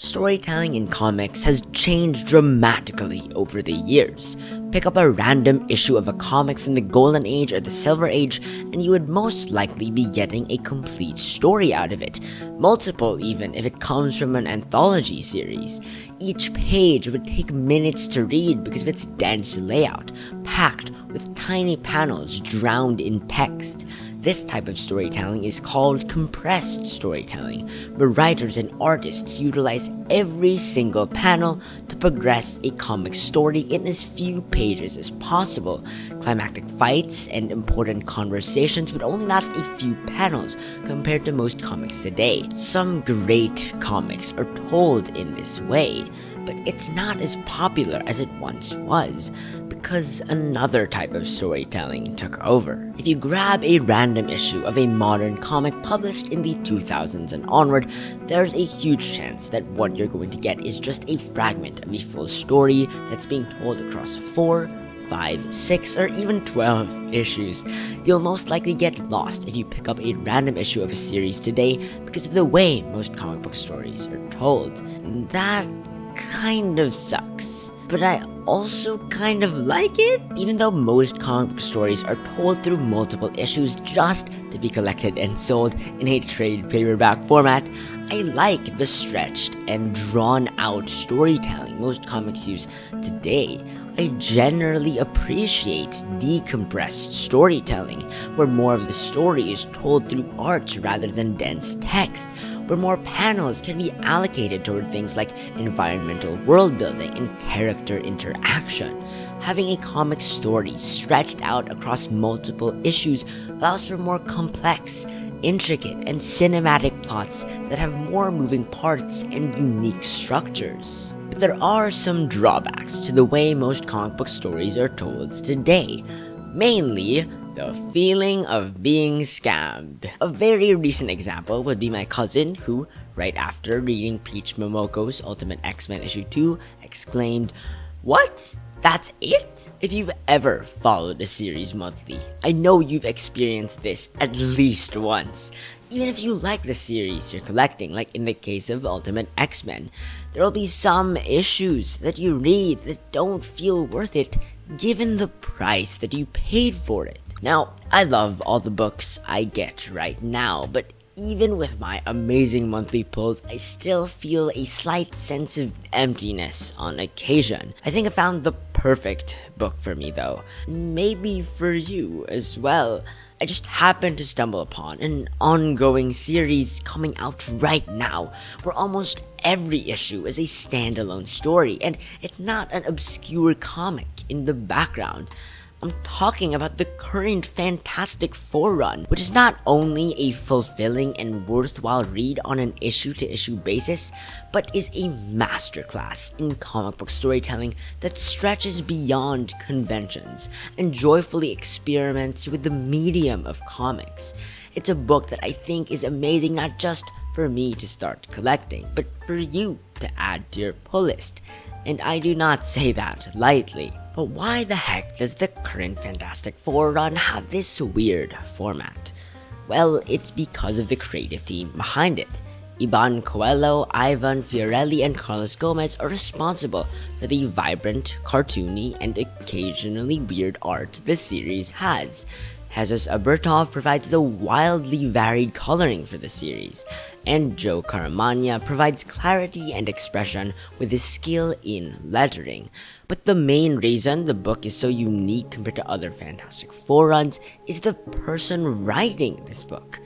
Storytelling in comics has changed dramatically over the years. Pick up a random issue of a comic from the Golden Age or the Silver Age, and you would most likely be getting a complete story out of it. Multiple even if it comes from an anthology series. Each page would take minutes to read because of its dense layout, packed with tiny panels drowned in text. This type of storytelling is called compressed storytelling, where writers and artists utilize every single panel to progress a comic story in as few pages as possible. Climactic fights and important conversations would only last a few panels compared to most comics today. Some great comics are told in this way, but it's not as popular as it once was, because another type of storytelling took over. If you grab a random issue of a modern comic published in the 2000s and onward, there's a huge chance that what you're going to get is just a fragment of a full story that's being told across 4, 5, 6, or even 12 issues. You'll most likely get lost if you pick up a random issue of a series today because of the way most comic book stories are told. That kind of sucks, but I also kind of like it. Even though most comic book stories are told through multiple issues just to be collected and sold in a trade paperback format, I like the stretched and drawn out storytelling most comics use today. I generally appreciate decompressed storytelling, where more of the story is told through art rather than dense text, where more panels can be allocated toward things like environmental world building and character interaction. Having a comic story stretched out across multiple issues allows for more complex, intricate, and cinematic plots that have more moving parts and unique structures. But there are some drawbacks to the way most comic book stories are told today. Mainly, the feeling of being scammed. A very recent example would be my cousin who, right after reading Peach Momoko's Ultimate X-Men issue 2, exclaimed, "What? That's it?" If you've ever followed a series monthly, I know you've experienced this at least once. Even if you like the series you're collecting, like in the case of Ultimate X-Men, there will be some issues that you read that don't feel worth it given the price that you paid for it. Now, I love all the books I get right now, but even with my amazing monthly pulls, I still feel a slight sense of emptiness on occasion. I think I found the perfect book for me though. Maybe for you as well. I just happened to stumble upon an ongoing series coming out right now, where almost every issue is a standalone story, and it's not an obscure comic in the background. I'm talking about the current Fantastic Four run, which is not only a fulfilling and worthwhile read on an issue-to-issue basis, but is a masterclass in comic book storytelling that stretches beyond conventions and joyfully experiments with the medium of comics. It's a book that I think is amazing not just for me to start collecting, but for you to add to your pull list. And I do not say that lightly. But why the heck does the current Fantastic Four run have this weird format? Well, it's because of the creative team behind it. Iban, Coello, Iban, Fiorelli, and Carlos Gomez are responsible for the vibrant, cartoony, and occasionally weird art the series has. Jesus Aburtov provides the wildly varied coloring for the series, and Joe Caramagna provides clarity and expression with his skill in lettering. But the main reason the book is so unique compared to other Fantastic Four runs is the person writing this book,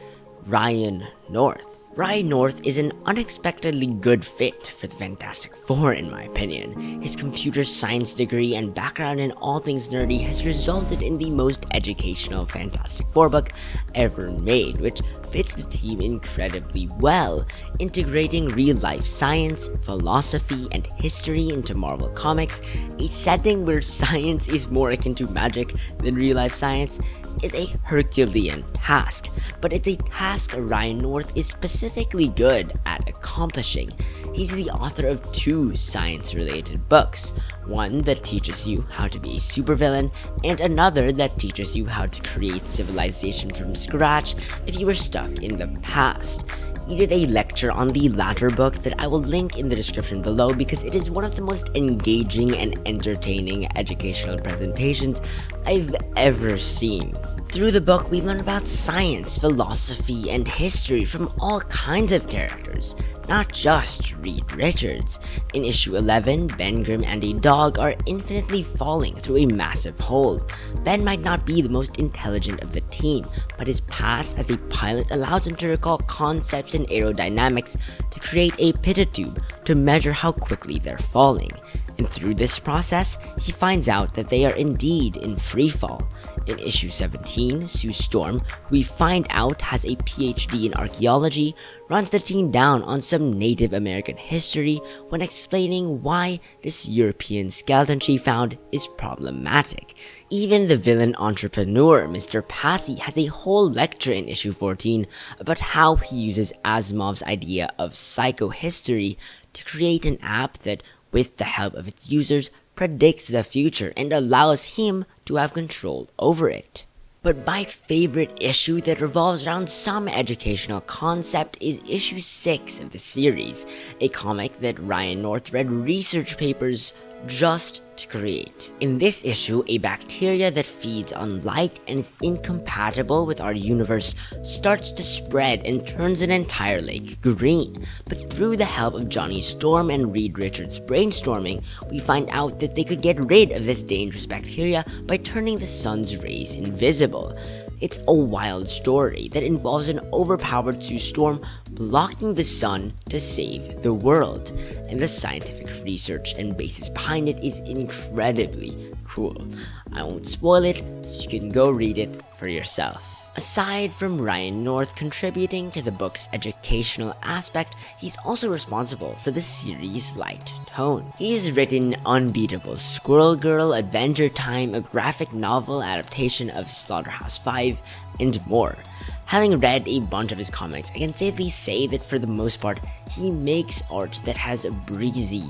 Ryan North. Ryan North is an unexpectedly good fit for the Fantastic Four in my opinion. His computer science degree and background in all things nerdy has resulted in the most educational Fantastic Four book ever made, which fits the team incredibly well, integrating real-life science, philosophy, and history into Marvel Comics. A setting where science is more akin to magic than real-life science is a Herculean task, but it's a task Ryan North is specifically good at accomplishing. He's the author of 2 science-related books, one that teaches you how to be a supervillain, and another that teaches you how to create civilization from scratch if you were stuck in the past. He did a lecture on the latter book that I will link in the description below because it is one of the most engaging and entertaining educational presentations I've ever seen. Through the book, we learn about science, philosophy, and history from all kinds of characters, not just Reed Richards. In issue 11, Ben Grimm and a dog are infinitely falling through a massive hole. Ben might not be the most intelligent of the team, but his past as a pilot allows him to recall concepts in aerodynamics to create a pitot tube to measure how quickly they're falling. And through this process, he finds out that they are indeed in free fall. In issue 17, Sue Storm, who we find out has a PhD in archaeology, runs the team down on some Native American history when explaining why this European skeleton she found is problematic. Even the villain entrepreneur, Mr. Passy, has a whole lecture in issue 14 about how he uses Asimov's idea of psychohistory to create an app that, with the help of its users, predicts the future and allows him to have control over it. But my favorite issue that revolves around some educational concept is issue 6 of the series, a comic that Ryan North read research papers just to create. In this issue, a bacteria that feeds on light and is incompatible with our universe starts to spread and turns an entire lake green. But through the help of Johnny Storm and Reed Richards' brainstorming, we find out that they could get rid of this dangerous bacteria by turning the sun's rays invisible. It's a wild story that involves an overpowered Sue Storm blocking the sun to save the world, and the scientific research and basis behind it is incredibly cool. I won't spoil it, so you can go read it for yourself. Aside from Ryan North contributing to the book's educational aspect, he's also responsible for the series' light tone. He's written Unbeatable Squirrel Girl, Adventure Time, a graphic novel adaptation of Slaughterhouse-5, and more. Having read a bunch of his comics, I can safely say that for the most part, he makes art that has a breezy,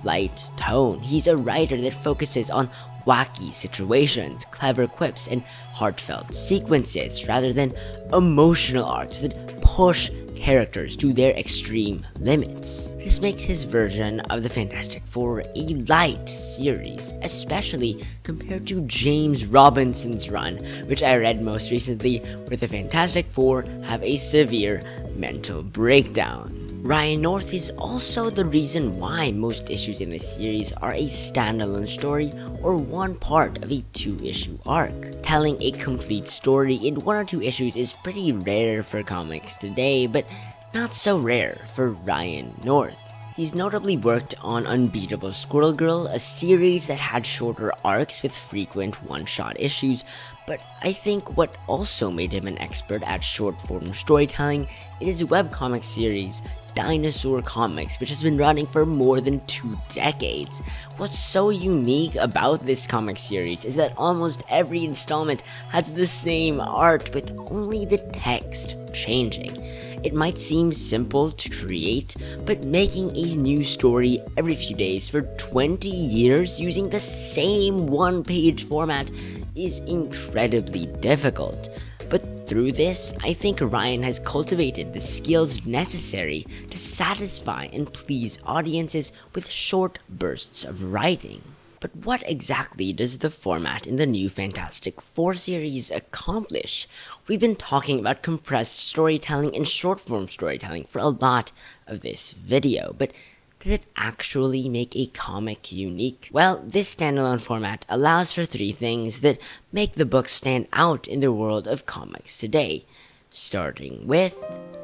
light tone. He's a writer that focuses on wacky situations, clever quips, and heartfelt sequences rather than emotional arcs that push characters to their extreme limits. This makes his version of the Fantastic Four a light series, especially compared to James Robinson's run, which I read most recently, where the Fantastic Four have a severe mental breakdown. Ryan North is also the reason why most issues in this series are a standalone story or one part of a 2-issue arc. Telling a complete story in 1 or 2 issues is pretty rare for comics today, but not so rare for Ryan North. He's notably worked on Unbeatable Squirrel Girl, a series that had shorter arcs with frequent one-shot issues, but I think what also made him an expert at short-form storytelling is his webcomic series, Dinosaur Comics, which has been running for more than 2 decades. What's so unique about this comic series is that almost every installment has the same art with only the text changing. It might seem simple to create, but making a new story every few days for 20 years using the same one-page format is incredibly difficult. But through this, I think Ryan has cultivated the skills necessary to satisfy and please audiences with short bursts of writing. But what exactly does the format in the new Fantastic Four series accomplish? We've been talking about compressed storytelling and short-form storytelling for a lot of this video, but does it actually make a comic unique? Well, this standalone format allows for 3 things that make the book stand out in the world of comics today. Starting with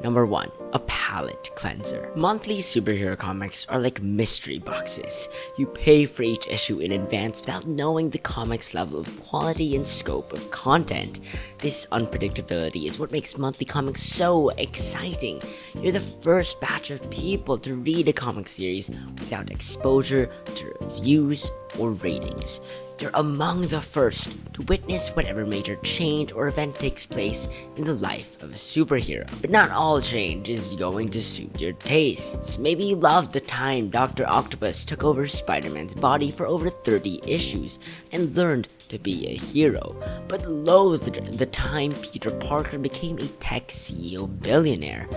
number 1, a palette cleanser. Monthly superhero comics are like mystery boxes. You pay for each issue in advance without knowing the comic's level of quality and scope of content. This unpredictability is what makes monthly comics so exciting. You're the first batch of people to read a comic series without exposure to reviews or ratings. You're among the first to witness whatever major change or event takes place in the life of a superhero. But not all change is going to suit your tastes. Maybe you loved the time Dr. Octopus took over Spider-Man's body for over 30 issues and learned to be a hero, but loathed the time Peter Parker became a tech CEO billionaire.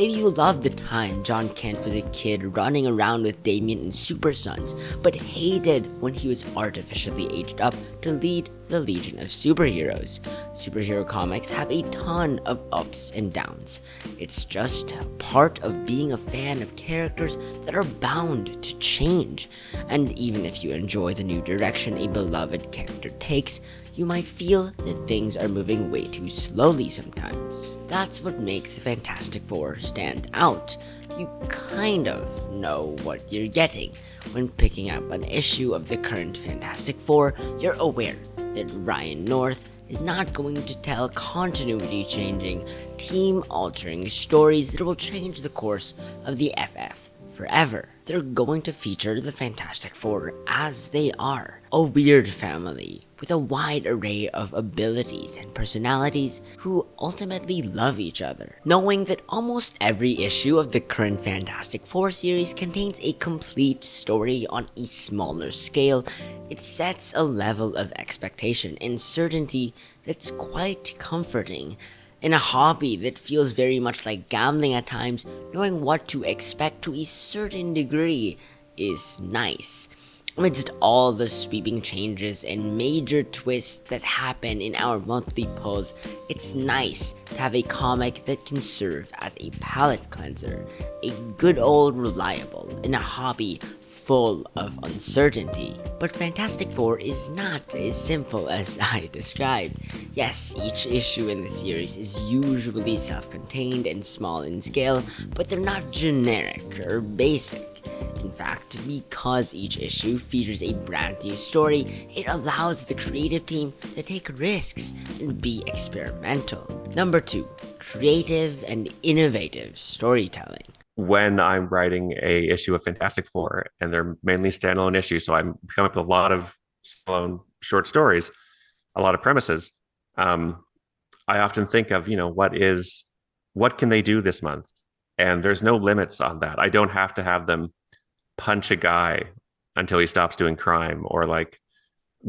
Maybe you loved the time John Kent was a kid running around with Damien and Super Sons, but hated when he was artificially aged up to lead the Legion of Superheroes. Superhero comics have a ton of ups and downs. It's just part of being a fan of characters that are bound to change. And even if you enjoy the new direction a beloved character takes, you might feel that things are moving way too slowly sometimes. That's what makes the Fantastic Four stand out. You kind of know what you're getting. When picking up an issue of the current Fantastic Four, you're aware that Ryan North is not going to tell continuity-changing, team-altering stories that will change the course of the FF forever. They're going to feature the Fantastic Four as they are, a weird family with a wide array of abilities and personalities who ultimately love each other. Knowing that almost every issue of the current Fantastic Four series contains a complete story on a smaller scale, it sets a level of expectation and certainty that's quite comforting. In a hobby that feels very much like gambling at times, knowing what to expect to a certain degree is nice. Amidst all the sweeping changes and major twists that happen in our monthly pulls, it's nice to have a comic that can serve as a palate cleanser, a good old reliable in a hobby full of uncertainty. But Fantastic Four is not as simple as I described. Yes, each issue in the series is usually self-contained and small in scale, but they're not generic or basic. In fact, because each issue features a brand new story, it allows the creative team to take risks and be experimental. Number 2, creative and innovative storytelling. When I'm writing a issue of Fantastic Four, and they're mainly standalone issues, so I'm coming up with a lot of standalone short stories, a lot of premises. I often think of, what can they do this month? And there's no limits on that. I don't have to have them punch a guy until he stops doing crime, or like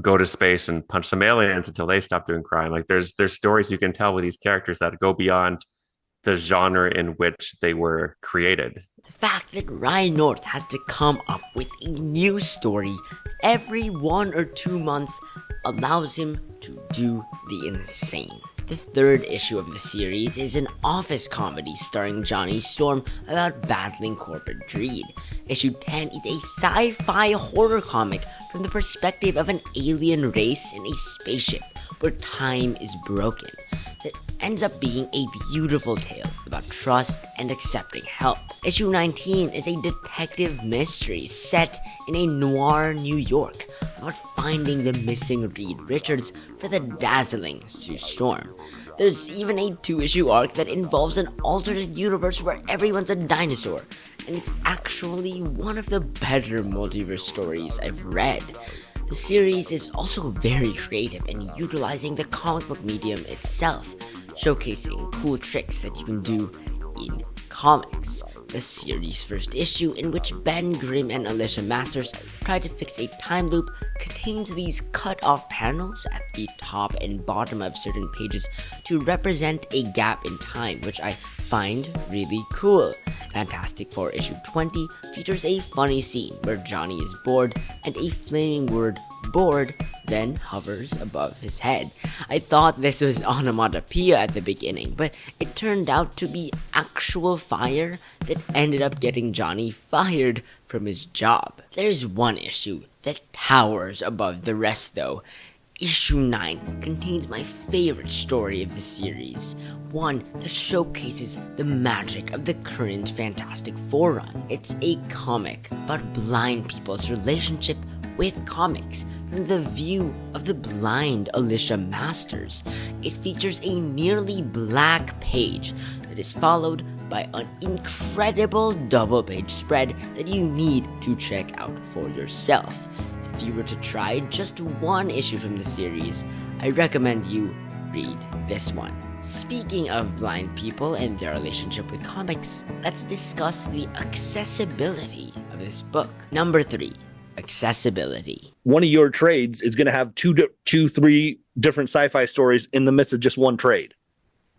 go to space and punch some aliens until they stop doing crime. Like there's stories you can tell with these characters that go beyond the genre in which they were created. The fact that Ryan North has to come up with a new story every 1 or 2 months allows him to do the insane. The third issue of the series is an office comedy starring Johnny Storm about battling corporate greed. Issue 10 is a sci-fi horror comic from the perspective of an alien race in a spaceship where time is broken. That ends up being a beautiful tale about trust and accepting help. Issue 19 is a detective mystery set in a noir New York about finding the missing Reed Richards for the dazzling Sue Storm. There's even a 2-issue arc that involves an alternate universe where everyone's a dinosaur, and it's actually one of the better multiverse stories I've read. The series is also very creative in utilizing the comic book medium itself, showcasing cool tricks that you can do in comics. The series' first issue, in which Ben Grimm and Alicia Masters try to fix a time loop, contains these cut-off panels at the top and bottom of certain pages to represent a gap in time, which I find really cool. Fantastic Four issue 20 features a funny scene where Johnny is bored and a flaming word bored then hovers above his head. I thought this was onomatopoeia at the beginning, but it turned out to be actual fire that ended up getting Johnny fired from his job. There's one issue that towers above the rest though. Issue 9 contains my favorite story of the series, one that showcases the magic of the current Fantastic Four run. It's a comic about blind people's relationship with comics from the view of the blind Alicia Masters. It features a nearly black page that is followed by an incredible double-page spread that you need to check out for yourself. If you were to try just one issue from the series, I recommend you read this one. Speaking of blind people and their relationship with comics, let's discuss the accessibility of this book. Number 3, accessibility. One of your trades is going to have 3 different sci-fi stories in the midst of just one trade.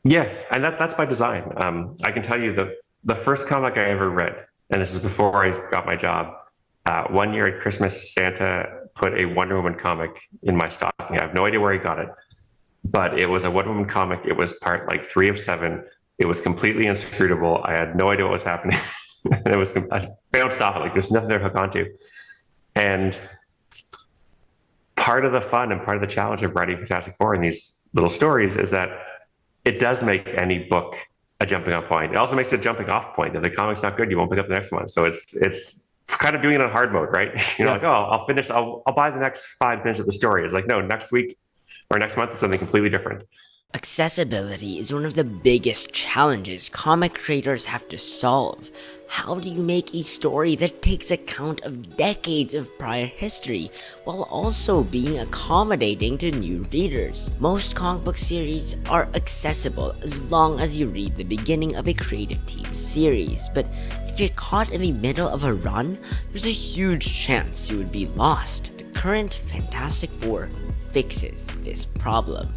Yeah, and that's by design. I can tell you the first comic I ever read, and this is before I got my job. One year at Christmas, Santa put a Wonder Woman comic in my stocking. I have no idea where he got it, but it was a Wonder Woman comic. It was part like 3 of 7. It was completely inscrutable. I had no idea what was happening. And I bounced off it. Like there's nothing there to hook onto. And part of the fun and part of the challenge of writing Fantastic Four in these little stories is that it does make any book a jumping off point. It also makes it a jumping off point. If the comic's not good, you won't pick up the next one. So it's kind of doing it on hard mode, right? You're like, oh, I'll buy the next 5 finish of the story. It's like, no, next week or next month is something completely different. Accessibility is one of the biggest challenges comic creators have to solve. How do you make a story that takes account of decades of prior history, while also being accommodating to new readers? Most comic book series are accessible as long as you read the beginning of a creative team series, but if you're caught in the middle of a run, there's a huge chance you would be lost. The current Fantastic Four fixes this problem.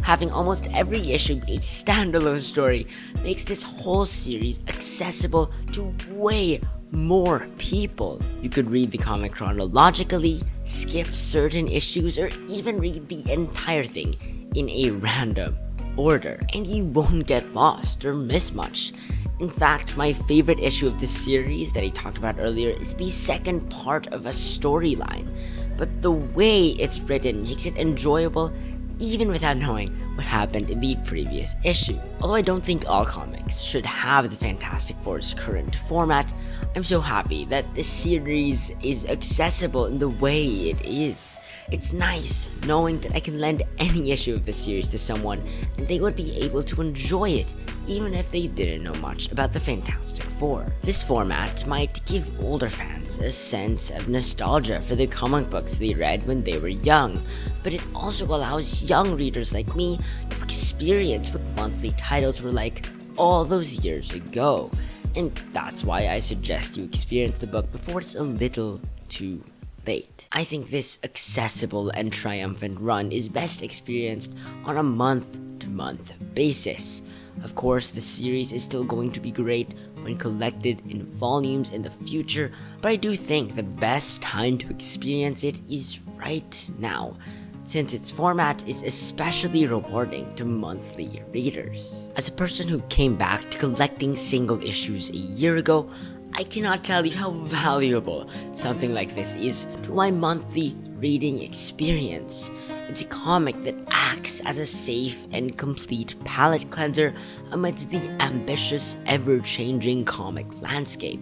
Having almost every issue be a standalone story makes this whole series accessible to way more people. You could read the comic chronologically, skip certain issues, or even read the entire thing in a random order, and you won't get lost or miss much. In fact, my favorite issue of this series that I talked about earlier is the second part of a storyline, but the way it's written makes it enjoyable even without knowing what happened in the previous issue. Although I don't think all comics should have the Fantastic Four's current format, I'm so happy that this series is accessible in the way it is. It's nice knowing that I can lend any issue of the series to someone and they would be able to enjoy it even if they didn't know much about the Fantastic Four. This format might give older fans a sense of nostalgia for the comic books they read when they were young, but it also allows young readers like me to experience what monthly titles were like all those years ago. And that's why I suggest you experience the book before it's a little too late. I think this accessible and triumphant run is best experienced on a month-to-month basis. Of course, the series is still going to be great when collected in volumes in the future, but I do think the best time to experience it is right now, since its format is especially rewarding to monthly readers. As a person who came back to collecting single issues a year ago, I cannot tell you how valuable something like this is to my monthly reading experience. It's a comic that acts as a safe and complete palate cleanser amidst the ambitious, ever-changing comic landscape.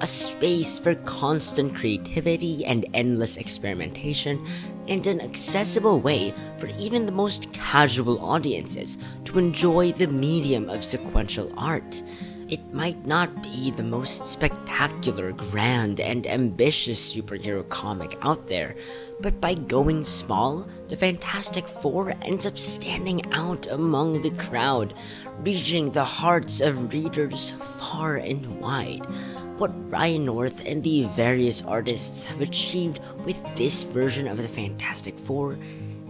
A space for constant creativity and endless experimentation, and an accessible way for even the most casual audiences to enjoy the medium of sequential art. It might not be the most spectacular, grand, and ambitious superhero comic out there, but by going small, the Fantastic Four ends up standing out among the crowd, reaching the hearts of readers far and wide. What Ryan North and the various artists have achieved with this version of the Fantastic Four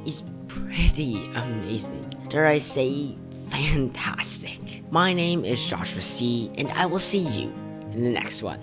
is pretty amazing. Dare I say, fantastic. My name is Joshua C, and I will see you in the next one.